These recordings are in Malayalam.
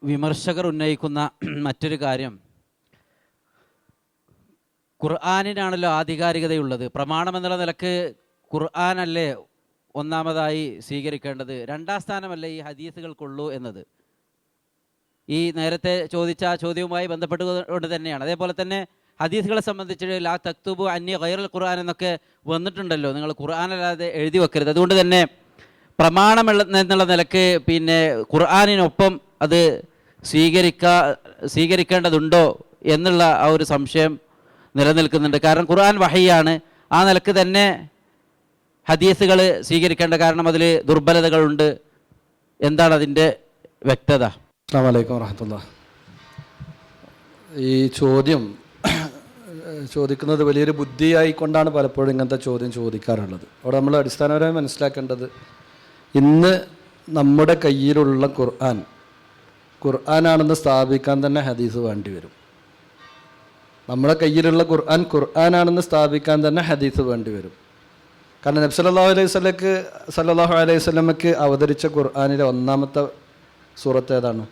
വിമർശകർ ഉന്നയിക്കുന്ന മറ്റൊരു കാര്യം, ഖുർആനിനാണല്ലോ ആധികാരികതയുള്ളത്. പ്രമാണം എന്നുള്ള നിലക്ക് ഖുർആനല്ലേ ഒന്നാമതായി സ്വീകരിക്കേണ്ടത്, രണ്ടാം സ്ഥാനമല്ലേ ഈ ഹദീസുകൾക്കുള്ളൂ എന്നത് ഈ നേരത്തെ ചോദിച്ച ചോദ്യവുമായി ബന്ധപ്പെട്ടുകൊണ്ട് തന്നെയാണ്. അതേപോലെ തന്നെ ഹദീസുകളെ സംബന്ധിച്ച് ലാ തക്തുബു അന്യ ഗൈറുൽ ഖുർആൻ എന്നൊക്കെ വന്നിട്ടുണ്ടല്ലോ. നിങ്ങൾ ഖുർആനല്ലാതെ എഴുതി വെക്കരുത്. അതുകൊണ്ട് തന്നെ പ്രമാണം എന്നുള്ള നിലക്ക് പിന്നെ ഖുർആനിനൊപ്പം അത് സ്വീകരിക്കേണ്ടതുണ്ടോ എന്നുള്ള ആ ഒരു സംശയം നിലനിൽക്കുന്നുണ്ട്. കാരണം ഖുർആൻ വഹയ്യാണ്, ആ നിലക്ക് തന്നെ ഹദീസുകൾ സ്വീകരിക്കേണ്ട, കാരണം അതിൽ ദുർബലതകളുണ്ട്. എന്താണ് അതിൻ്റെ വ്യക്തത? അസ്സലാമു അലൈക്കും വറഹ്മത്തുള്ളാഹി. ഈ ചോദ്യം ചോദിക്കുന്നത് വലിയൊരു ബുദ്ധിയായിക്കൊണ്ടാണ് പലപ്പോഴും ഇങ്ങനത്തെ ചോദ്യം ചോദിക്കാറുള്ളത്. അവിടെ നമ്മൾ അടിസ്ഥാനപരമായി മനസ്സിലാക്കേണ്ടത്, ഇന്ന് നമ്മുടെ കയ്യിലുള്ള ഖുർആനാണെന്ന് സ്ഥാപിക്കാൻ തന്നെ ഹദീസ് വേണ്ടി വരും. നമ്മുടെ കയ്യിലുള്ള ഖുർആനാണെന്ന് സ്ഥാപിക്കാൻ തന്നെ ഹദീസ് വേണ്ടി വരും. കാരണം നബി സല്ലല്ലാഹു അലൈഹി വസല്ലമക്ക് അവതരിച്ച ഖുർആനിലെ ഒന്നാമത്തെ സൂറത്ത് ഏതാണ്?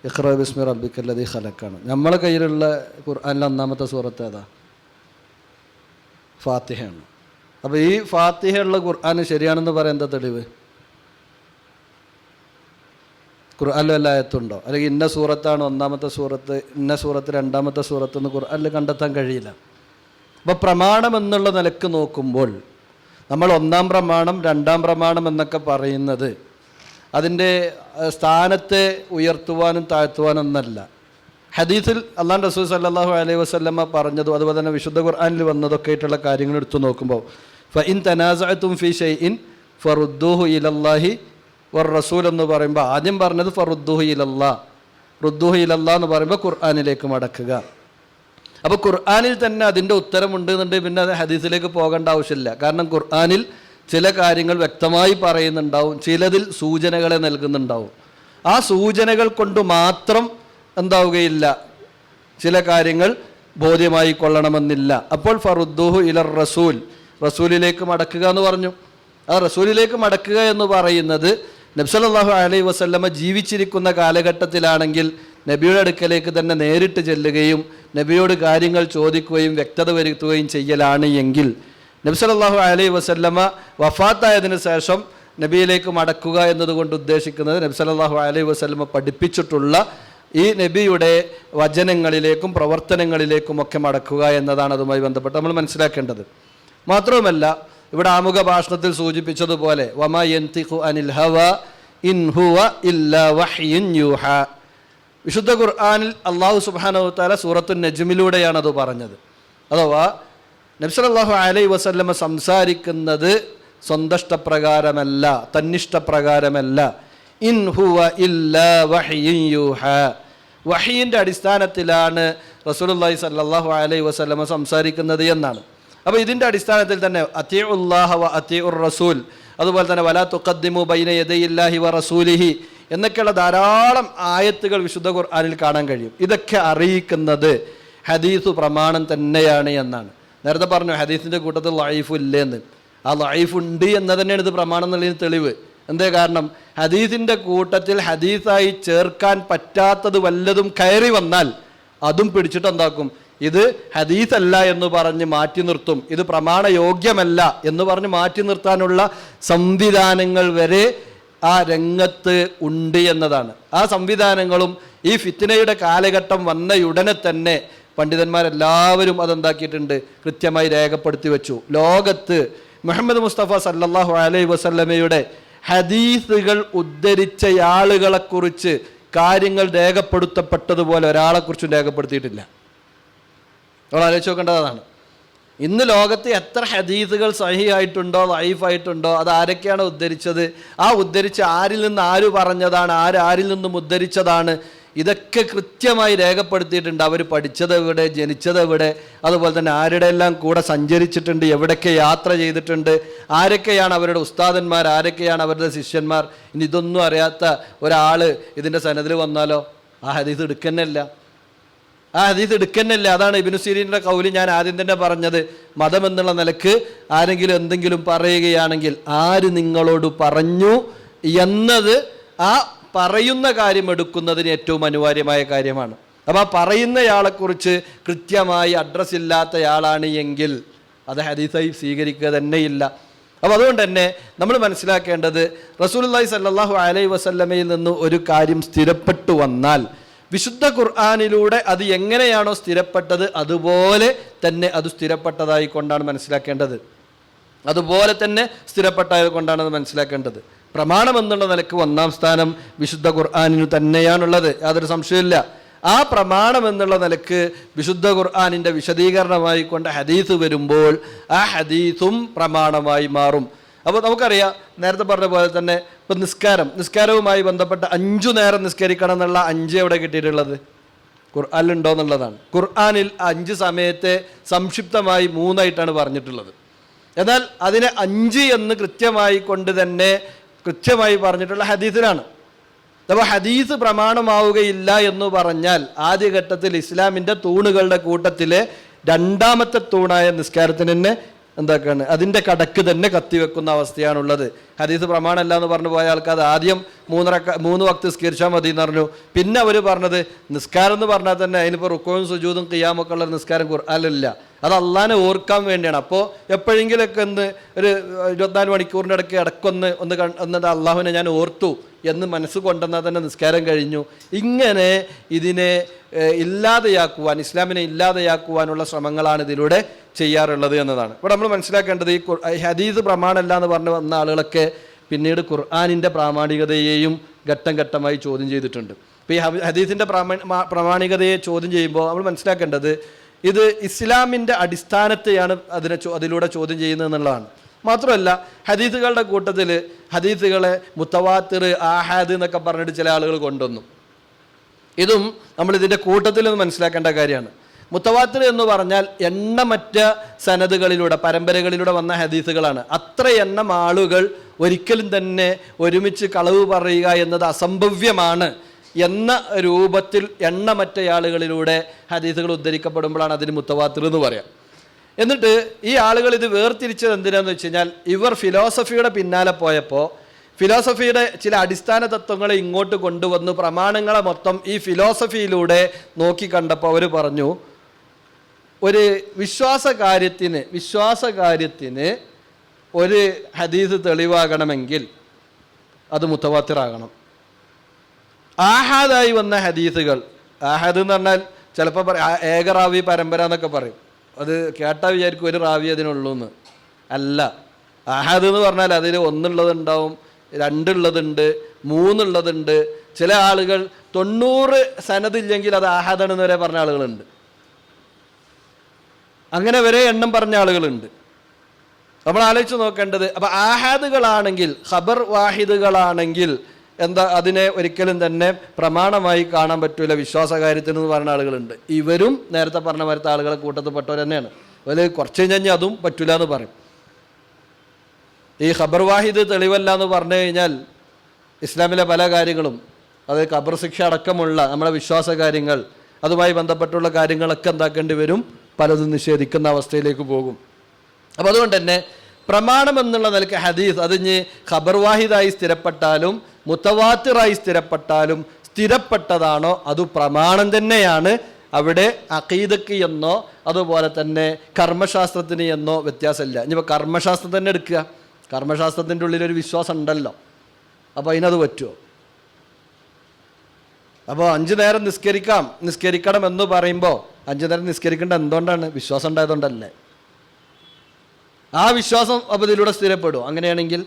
ഇഖ്റ ബിസ്മി റബ്ബിക്കല്ലദീ ഖലഖാണ്. നമ്മളെ കയ്യിലുള്ള ഖുർആനിലെ ഒന്നാമത്തെ സൂറത്ത് ഏതാ? ഫാത്തിഹയാണ്. അപ്പോൾ ഈ ഫാത്തിഹയുള്ള ഖുർആൻ ശരിയാണെന്ന് പറയാൻ എന്താ തെളിവ്? ഖുർആനിൽ വല്ല ആയത്തുണ്ടോ? അല്ലെങ്കിൽ ഇന്ന സൂറത്താണ് ഒന്നാമത്തെ സൂറത്ത്, ഇന്ന സൂറത്ത് രണ്ടാമത്തെ സൂറത്ത് എന്ന് ഖുർആനിൽ കണ്ടെത്താൻ കഴിയില്ല. അപ്പോൾ പ്രമാണം എന്നുള്ള നിലക്ക് നോക്കുമ്പോൾ നമ്മൾ ഒന്നാം പ്രമാണം രണ്ടാം പ്രമാണം എന്നൊക്കെ പറയുന്നത് അതിൻ്റെ സ്ഥാനത്തെ ഉയർത്തുവാനും താഴ്ത്തുവാനും ഒന്നല്ല. ഹദീസിൽ അല്ലാഹു റസൂൽ സല്ലല്ലാഹു അലൈഹി വസല്ലമ പറഞ്ഞതും അതുപോലെ തന്നെ വിശുദ്ധ ഖുർആനിൽ വന്നതൊക്കെ ആയിട്ടുള്ള കാര്യങ്ങൾ എടുത്തു നോക്കുമ്പോൾ ഫഇൻ തനാസഅതും ഫീ ഷൈഇൻ ഫറുദ്ദൂഹു ഇലല്ലാഹി വർ റസൂൽ എന്ന് പറയുമ്പോൾ ആദ്യം പറഞ്ഞത് ഫറുദ്ദൂഹു ഇലല്ലാഹ്, റുദ്ദൂഹു ഇലല്ലാഹ് എന്ന് പറയുമ്പോൾ ഖുർആനിലേക്ക് മടക്കുക. അപ്പോൾ ഖുർആനിൽ തന്നെ അതിൻ്റെ ഉത്തരമുണ്ട് എന്നുണ്ടെങ്കിൽ പിന്നെ അത് ഹദീസിലേക്ക് പോകേണ്ട ആവശ്യമില്ല. കാരണം ഖുർആനിൽ ചില കാര്യങ്ങൾ വ്യക്തമായി പറയുന്നുണ്ടാവും, ചിലതിൽ സൂചനകളെ നൽകുന്നുണ്ടാവും. ആ സൂചനകൾ കൊണ്ട് മാത്രം എന്താവുകയില്ല, ചില കാര്യങ്ങൾ ബോധ്യമായി കൊള്ളണമെന്നില്ല. അപ്പോൾ ഫറുദ്ദൂഹു ഇലർ റസൂൽ, റസൂലിലേക്ക് മടക്കുക എന്ന് പറഞ്ഞു. ആ റസൂലിലേക്ക് മടക്കുക എന്ന് പറയുന്നത് നബി സല്ലല്ലാഹു അലൈഹി വസല്ലമ ജീവിച്ചിരിക്കുന്ന കാലഘട്ടത്തിലാണെങ്കിൽ നബിയുടെ അടുക്കലേക്ക് തന്നെ നേരിട്ട് ചെല്ലുകയും നബിയോട് കാര്യങ്ങൾ ചോദിക്കുകയും വ്യക്തത വരുത്തുകയും ചെയ്യലാണ് എങ്കിൽ, നബി സല്ലല്ലാഹു അലൈഹി വസല്ലമ വഫാത്തായതിനു ശേഷം നബിയിലേക്ക് മടക്കുക എന്നതുകൊണ്ട് ഉദ്ദേശിക്കുന്നത് നബി സല്ലല്ലാഹു അലൈഹി വസല്ലമ പഠിപ്പിച്ചിട്ടുള്ള ഈ നബിയുടെ വചനങ്ങളിലേക്കും പ്രവർത്തനങ്ങളിലേക്കും ഒക്കെ മടക്കുക എന്നതാണ് അതുമായി ബന്ധപ്പെട്ട് നമ്മൾ മനസ്സിലാക്കേണ്ടത്. മാത്രവുമല്ല, ഇവിടെ ആമുഖ ഭാഷണത്തിൽ സൂചിപ്പിച്ചതുപോലെ വമാ യൻതിഖു അനിൽ ഹവാ ഇൻ ഹുവ ഇല്ലാ വഹ്യുൻ യൂഹാ, വിശുദ്ധ ഖുർആനിൽ അല്ലാഹു സുബ്ഹാനഹു വ തആല സൂറത്തുൻ നജ്മിലൂടെയാണ് അത് പറഞ്ഞത്. അഥവാ നബി സല്ലല്ലാഹു അലൈഹി വസല്ലമ സംസാരിക്കുന്നത് സ്വന്തഷ്ടപ്രകാരമല്ല, തന്നിഷ്ടപ്രകാരമല്ല. ഇൻ ഹുവ ഇല്ലാ വഹ്യുൻ യൂഹാ, വഹയിൻ്റെ അടിസ്ഥാനത്തിലാണ് റസൂലുള്ളാഹി സ്വല്ലല്ലാഹു അലൈഹി വസല്ലമ സംസാരിക്കുന്നത് എന്നാണ്. അപ്പോൾ ഇതിൻ്റെ അടിസ്ഥാനത്തിൽ തന്നെ അത്തിഉല്ലാഹ വ അത്തിഉർ റസൂൽ, അതുപോലെ തന്നെ വലാ തുഖദ്ദിമു ബൈന യദയില്ലാഹി വ റസൂലിഹി എന്നൊക്കെയുള്ള ധാരാളം ആയത്തുകൾ വിശുദ്ധ ഖുർആനിൽ കാണാൻ കഴിയും. ഇതൊക്കെ അറിയിക്കുന്നത് ഹദീസ് പ്രമാണം തന്നെയാണ് എന്നാണ്. നേരത്തെ പറഞ്ഞു ഹദീസിൻ്റെ കൂട്ടത്തിൽ ലഈഫ് ഇല്ലെന്ന്. ആ ലഈഫ് ഉണ്ട് എന്ന് തന്നെയാണ് ഇത് പ്രമാണം എന്നുള്ളതിന് തെളിവ്. എന്തേ കാരണം? ഹദീസിൻ്റെ കൂട്ടത്തിൽ ഹദീസായി ചേർക്കാൻ പറ്റാത്തത് വല്ലതും കയറി വന്നാൽ അതും പിടിച്ചിട്ട് എന്താക്കും? ഇത് ഹദീസല്ല എന്ന് പറഞ്ഞ് മാറ്റി നിർത്തും, ഇത് പ്രമാണയോഗ്യമല്ല എന്ന് പറഞ്ഞ് മാറ്റി നിർത്താനുള്ള സംവിധാനങ്ങൾ വരെ ആ രംഗത്ത് ഉണ്ട് എന്നതാണ്. ആ സംവിധാനങ്ങളും ഈ ഫിത്നയുടെ കാലഘട്ടം വന്നയുടനെ തന്നെ പണ്ഡിതന്മാരെല്ലാവരും അതെന്താക്കിയിട്ടുണ്ട്, കൃത്യമായി രേഖപ്പെടുത്തി വെച്ചു. ലോകത്ത് മുഹമ്മദ് മുസ്തഫ സല്ലല്ലാഹു അലൈഹി വസല്ലമയുടെ ഹദീസുകൾ ഉദ്ധരിച്ച ആളുകളെക്കുറിച്ച് കാര്യങ്ങൾ രേഖപ്പെടുത്തപ്പെട്ടതുപോലെ ഒരാളെക്കുറിച്ചും രേഖപ്പെടുത്തിയിട്ടില്ല. നമ്മൾ ആലോചിച്ച് നോക്കേണ്ടതാണ്. ഇന്ന് ലോകത്ത് എത്ര ഹദീസുകൾ സഹീഹായിട്ടുണ്ടോ ലഈഫായിട്ടുണ്ടോ അത് ആരൊക്കെയാണ് ഉദ്ധരിച്ചത്, ആ ഉദ്ധരിച്ച് ആരിൽ നിന്ന് ആര് പറഞ്ഞതാണ്, ആരിൽ നിന്നും ഉദ്ധരിച്ചതാണ്, ഇതൊക്കെ കൃത്യമായി രേഖപ്പെടുത്തിയിട്ടുണ്ട്. അവർ പഠിച്ചത് എവിടെ, ജനിച്ചത് എവിടെ, അതുപോലെ തന്നെ ആരുടെ എല്ലാം കൂടെ സഞ്ചരിച്ചിട്ടുണ്ട്, എവിടൊക്കെ യാത്ര ചെയ്തിട്ടുണ്ട്, ആരൊക്കെയാണ് അവരുടെ ഉസ്താദന്മാർ, ആരൊക്കെയാണ് അവരുടെ ശിഷ്യന്മാർ. ഇനി ഇതൊന്നും അറിയാത്ത ഒരാൾ ഇതിൻ്റെ സനദിൽ വന്നാലോ ആ ഹദീസ് എടുക്കന്നല്ല. അതാണ് ഇബ്നു സിരീൻ്റെ ഖൗല് ഞാൻ ആദ്യം തന്നെ പറഞ്ഞത്. മതം എന്നുള്ള നിലക്ക് ആരെങ്കിലും എന്തെങ്കിലും പറയുകയാണെങ്കിൽ ആര് നിങ്ങളോട് പറഞ്ഞു എന്നത് ആ പറയുന്ന കാര്യം എടുക്കുന്നതിന് ഏറ്റവും അനിവാര്യമായ കാര്യമാണ്. അപ്പോൾ ആ പറയുന്നയാളെക്കുറിച്ച് കൃത്യമായി അഡ്രസ്സ് ഇല്ലാത്തയാളാണ് എങ്കിൽ അത് ഹദീസായി സ്വീകരിക്കുക തന്നെയില്ല. അപ്പോൾ അതുകൊണ്ട് തന്നെ നമ്മൾ മനസ്സിലാക്കേണ്ടത് റസൂലുള്ളാഹി സ്വല്ലല്ലാഹു അലൈഹി വസല്ലമയിൽ നിന്ന് ഒരു കാര്യം സ്ഥിരപ്പെട്ടു വന്നാൽ വിശുദ്ധ ഖുർആനിലൂടെ അത് എങ്ങനെയാണോ സ്ഥിരപ്പെട്ടത് അതുപോലെ തന്നെ അത് സ്ഥിരപ്പെട്ടതായി കൊണ്ടാണ് മനസ്സിലാക്കേണ്ടത്. അതുപോലെ തന്നെ സ്ഥിരപ്പെട്ടതായി കൊണ്ടാണ് അത് മനസ്സിലാക്കേണ്ടത്. പ്രമാണം എന്നുള്ള നിലക്ക് ഒന്നാം സ്ഥാനം വിശുദ്ധ ഖുർആനിന് തന്നെയാണുള്ളത്, യാതൊരു സംശയമില്ല. ആ പ്രമാണം എന്നുള്ള നിലക്ക് വിശുദ്ധ ഖുർആനിൻ്റെ വിശദീകരണമായി കൊണ്ട് ഹദീസ് വരുമ്പോൾ ആ ഹദീസും പ്രമാണമായി മാറും. അപ്പോൾ നമുക്കറിയാം, നേരത്തെ പറഞ്ഞ പോലെ തന്നെ ഇപ്പം നിസ്കാരവുമായി ബന്ധപ്പെട്ട 5 നേരം നിസ്കരിക്കണം എന്നുള്ള 5 എവിടെ കിട്ടിയിട്ടുള്ളത്? ഖുർആനിലുണ്ടോ എന്നുള്ളതാണ്. ഖുർആനിൽ 5 സമയത്തെ സംക്ഷിപ്തമായി 3 ആയിട്ടാണ് പറഞ്ഞിട്ടുള്ളത്. എന്നാൽ അതിനെ 5 എന്ന് കൃത്യമായി കൊണ്ട് തന്നെ കൃത്യമായി പറഞ്ഞിട്ടുള്ള ഹദീസിലാണ്. അപ്പോൾ ഹദീസ് പ്രമാണമാവുകയില്ല എന്ന് പറഞ്ഞാൽ ആദ്യഘട്ടത്തിൽ ഇസ്ലാമിൻ്റെ തൂണുകളുടെ കൂട്ടത്തിലെ 2ാമത്തെ തൂണായ നിസ്കാരത്തിന് തന്നെ എന്താക്കാണ്, അതിൻ്റെ കടക്ക് തന്നെ കത്തിവെക്കുന്ന അവസ്ഥയാണുള്ളത്. ഹദീസ് പ്രമാണമല്ല എന്ന് പറഞ്ഞു പോയ ആൾക്കാർ ആദ്യം 3 വക്ത് നിസ്കരിച്ചാൽ മതി എന്ന് പറഞ്ഞു. പിന്നെ അവർ പറഞ്ഞത് നിസ്കാരം എന്ന് പറഞ്ഞാൽ തന്നെ അതിനിപ്പോൾ റുക്കോയും സുജൂദും ഖിയാമൊക്കെ ഉള്ള നിസ്കാരം ഖുർആനിലില്ല, അത് അള്ളാഹിനെ ഓർക്കാൻ വേണ്ടിയാണ്. അപ്പോൾ എപ്പോഴെങ്കിലൊക്കെ ഒരു 24 മണിക്കൂറിൻ്റെ ഇടയ്ക്ക് എന്നിട്ട് അള്ളാഹുവിനെ ഞാൻ ഓർത്തു എന്ന് മനസ്സ് കൊണ്ടുവന്നാൽ തന്നെ നിസ്കാരം കഴിഞ്ഞു. ഇങ്ങനെ ഇതിനെ ഇല്ലാതെയാക്കുവാൻ, ഇസ്ലാമിനെ ഇല്ലാതെയാക്കുവാനുള്ള ശ്രമങ്ങളാണ് ഇതിലൂടെ ചെയ്യാറുള്ളത് എന്നതാണ്. ഇവിടെ നമ്മൾ മനസ്സിലാക്കേണ്ടത് ഈ ഹദീസ് പ്രമാണമല്ല എന്ന് പറഞ്ഞു വന്ന ആളുകളൊക്കെ പിന്നീട് ഖുർആനിൻ്റെ പ്രാമാണികതയെയും ഘട്ടം ഘട്ടമായി ചോദ്യം ചെയ്തിട്ടുണ്ട്. ഇപ്പോൾ ഈ ഹദീസിൻ്റെ പ്രാമാണികതയെ ചോദ്യം ചെയ്യുമ്പോൾ നമ്മൾ മനസ്സിലാക്കേണ്ടത് ഇത് ഇസ്ലാമിൻ്റെ അടിസ്ഥാനത്തെയാണ് അതിലൂടെ ചോദ്യം ചെയ്യുന്നത് എന്നുള്ളതാണ്. മാത്രമല്ല ഹദീസുകളുടെ കൂട്ടത്തിൽ ഹദീസുകളെ മുത്തവാത്തിർ, ആഹാദ് എന്നൊക്കെ പറഞ്ഞിട്ട് ചില ആളുകൾ കൊണ്ടുവന്നു. ഇതും നമ്മളിതിൻ്റെ കൂട്ടത്തിൽ നിന്ന് മനസ്സിലാക്കേണ്ട കാര്യമാണ്. മുത്തവാത്തിർ എന്ന് പറഞ്ഞാൽ എണ്ണമറ്റ സനദുകളിലൂടെ, പരമ്പരകളിലൂടെ വന്ന ഹദീസുകളാണ്. അത്ര എണ്ണം ആളുകൾ ഒരിക്കലും തന്നെ ഒരുമിച്ച് കളവ് പറയുക എന്നത് അസംഭവ്യമാണ് എന്ന രൂപത്തിൽ എണ്ണമറ്റ ആളുകളിലൂടെ ഹദീസുകൾ ഉദ്ധരിക്കപ്പെടുമ്പോഴാണ് അതിന് മുത്തവാത്തിർ എന്ന് പറയാം. എന്നിട്ട് ഈ ആളുകൾ ഇത് വേർതിരിച്ചത് എന്തിനാന്ന് വെച്ച് കഴിഞ്ഞാൽ, ഇവർ ഫിലോസഫിയുടെ പിന്നാലെ പോയപ്പോൾ ഫിലോസഫിയുടെ ചില അടിസ്ഥാന തത്വങ്ങളെ ഇങ്ങോട്ട് കൊണ്ടുവന്ന് പ്രമാണങ്ങളെ മൊത്തം ഈ ഫിലോസഫിയിലൂടെ നോക്കിക്കണ്ടപ്പോൾ അവർ പറഞ്ഞു, ഒരു വിശ്വാസകാര്യത്തിന് ഒരു ഹദീസ് തെളിവാകണമെങ്കിൽ അത് മുത്തവാത്തിറാകണം. ആഹാദായി വന്ന ഹദീസുകൾ, ആഹാദ് എന്ന് പറഞ്ഞാൽ ചിലപ്പോൾ ഏകറാവി പരമ്പര എന്നൊക്കെ പറയും, അത് കേട്ടാൽ വിചാരിക്കും ഒരു റാവി അതിനുള്ളൂ എന്ന്. അല്ല, ആഹാദ് എന്ന് പറഞ്ഞാൽ അതിൽ 1 ഉള്ളതുണ്ടാവും, 2 ഉള്ളതുണ്ട്, 3 ഉള്ളതുണ്ട്. ചില ആളുകൾ 90 സനദില്ലെങ്കിൽ അത് ആഹാദാണെന്ന് വരെ പറഞ്ഞ ആളുകളുണ്ട്. അങ്ങനെ വരെ എണ്ണം പറഞ്ഞ ആളുകളുണ്ട്. നമ്മൾ ആലോചിച്ച് നോക്കേണ്ടത്, അപ്പം ആഹാദുകളാണെങ്കിൽ, ഖബർ വാഹിദുകളാണെങ്കിൽ അതിനെ ഒരിക്കലും തന്നെ പ്രമാണമായി കാണാൻ പറ്റൂല വിശ്വാസകാര്യത്തിന് എന്ന് പറഞ്ഞ ആളുകളുണ്ട്. ഇവരും നേരത്തെ പറഞ്ഞ മരത്തെ ആളുകളെ കൂട്ടത്തിൽപ്പെട്ടവർ തന്നെയാണ്. അതിൽ കുറച്ച് കഴിഞ്ഞാൽ അതും പറ്റൂല എന്ന് പറയും. ഈ ഖബർ വാഹിദ് തെളിവല്ല എന്ന് പറഞ്ഞു കഴിഞ്ഞാൽ ഇസ്ലാമിലെ പല കാര്യങ്ങളും, അത് ഖബർ ശിക്ഷ അടക്കമുള്ള നമ്മുടെ വിശ്വാസ കാര്യങ്ങൾ, അതുമായി ബന്ധപ്പെട്ടുള്ള കാര്യങ്ങളൊക്കെ എന്താക്കേണ്ടി വരും, പലതും നിഷേധിക്കുന്ന അവസ്ഥയിലേക്ക് പോകും. അപ്പോൾ അതുകൊണ്ട് തന്നെ പ്രമാണം എന്നുള്ള നിലയ്ക്ക് ഹദീസ് അതിന് ഖബർ വാഹിദായി സ്ഥിരപ്പെട്ടാലും മുത്തവാത്തിറായി സ്ഥിരപ്പെട്ടാലും സ്ഥിരപ്പെട്ടതാണോ അത് പ്രമാണം തന്നെയാണ്. അവിടെ അഖീദക്ക് എന്നോ അതുപോലെ തന്നെ കർമ്മശാസ്ത്രത്തിന് എന്നോ വ്യത്യാസമില്ല. ഇനിയിപ്പോൾ കർമ്മശാസ്ത്രം തന്നെ എടുക്കുക, കർമ്മശാസ്ത്രത്തിൻ്റെ ഉള്ളിലൊരു വിശ്വാസം ഉണ്ടല്ലോ, അപ്പോൾ അതിനത് പറ്റുമോ? അപ്പോൾ 5 നേരം നിസ്കരിക്കണം എന്ന് പറയുമ്പോൾ 5 നേരം നിസ്കരിക്കേണ്ട എന്തുകൊണ്ടാണ്? വിശ്വാസം ഉണ്ടായതുകൊണ്ടല്ലേ. ആ വിശ്വാസം അപ്പോൾ ഇതിലൂടെ സ്ഥിരപ്പെടും. അങ്ങനെയാണെങ്കിൽ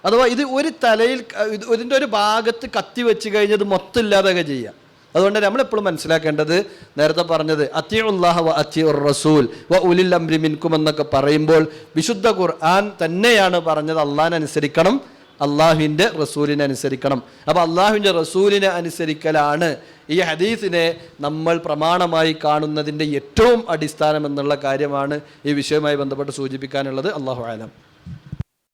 അഥവാ ഇത് ഒരു തലയിൽ, ഇതിൻ്റെ ഒരു ഭാഗത്ത് കത്തി വെച്ച് കഴിഞ്ഞത് മൊത്തം ഇല്ലാതൊക്കെ ചെയ്യാം. അതുകൊണ്ട് നമ്മളെപ്പോഴും മനസ്സിലാക്കേണ്ടത്, നേരത്തെ പറഞ്ഞത് അത്തിഉല്ലാഹ വ അത്തിഉർ റസൂൽ വ ഉലിൽ അംരി മിൻകും എന്നൊക്കെ പറയുമ്പോൾ വിശുദ്ധ ഖുർആൻ തന്നെയാണ് പറഞ്ഞത് അള്ളാഹിനെ അനുസരിക്കണം, അള്ളാഹുവിൻ്റെ റസൂലിനെ അനുസരിക്കണം. അപ്പോൾ അള്ളാഹുവിൻ്റെ റസൂലിനെ അനുസരിക്കലാണ് ഈ ഹദീസിനെ നമ്മൾ പ്രമാണമായി കാണുന്നതിൻ്റെ ഏറ്റവും അടിസ്ഥാനം എന്നുള്ള കാര്യമാണ് ഈ വിഷയവുമായി ബന്ധപ്പെട്ട് സൂചിപ്പിക്കാനുള്ളത്. അല്ലാഹു അലം.